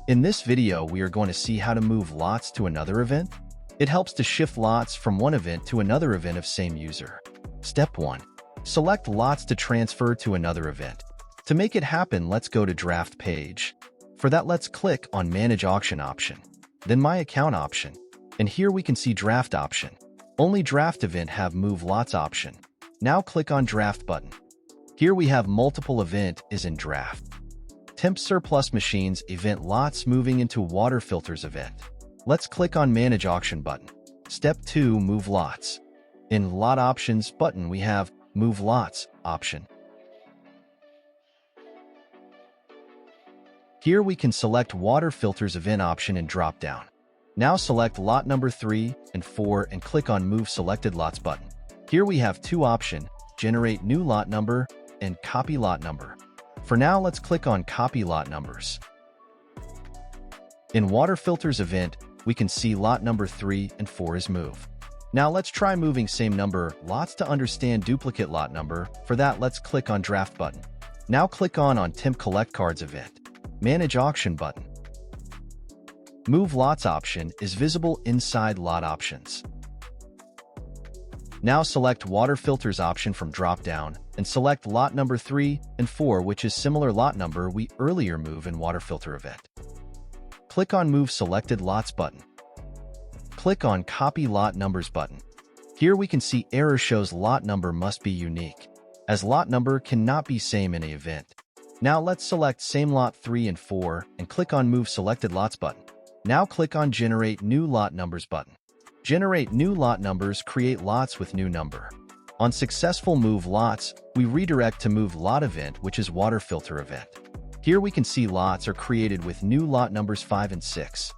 In this video, we are going to see how to move lots to another event. It helps to shift lots from one event to another event of same user. Step 1. Select lots to transfer to another event. To make it happen, let's go to Draft page. For that, let's click on Manage Auction option, then My Account option, and here we can see Draft option. Only Draft event have Move Lots option. Now click on Draft button. Here we have multiple event is in draft. Temp surplus machines event lots moving into water filters event. Let's click on Manage Auction button. Step 2, Move Lots. In Lot Options button, we have Move Lots option. Here we can select Water Filters event option and drop down. Now select lot number 3 and 4 and click on Move Selected Lots button. Here we have two options, Generate New Lot Number and Copy Lot Number. For now, let's click on Copy Lot Numbers. In Water Filters event, we can see lot number 3 and 4 is moved. Now let's try moving same number lots to understand duplicate lot number. For that, let's click on Draft button. Now click on Temp Collect Cards event. Manage Auction button. Move Lots option is visible inside Lot Options. Now select Water Filters option from drop-down and select lot number 3 and 4, which is similar lot number we earlier move in Water Filter event. Click on Move Selected Lots button. Click on Copy Lot Numbers button. Here we can see error shows lot number must be unique, as lot number cannot be same in an event. Now let's select same lot 3 and 4 and click on Move Selected Lots button. Now click on Generate New Lot Numbers button. Generate New Lot Numbers create lots with new number. On successful Move Lots, we redirect to Move Lot event, which is Water Filter event. Here we can see lots are created with new lot numbers 5 and 6.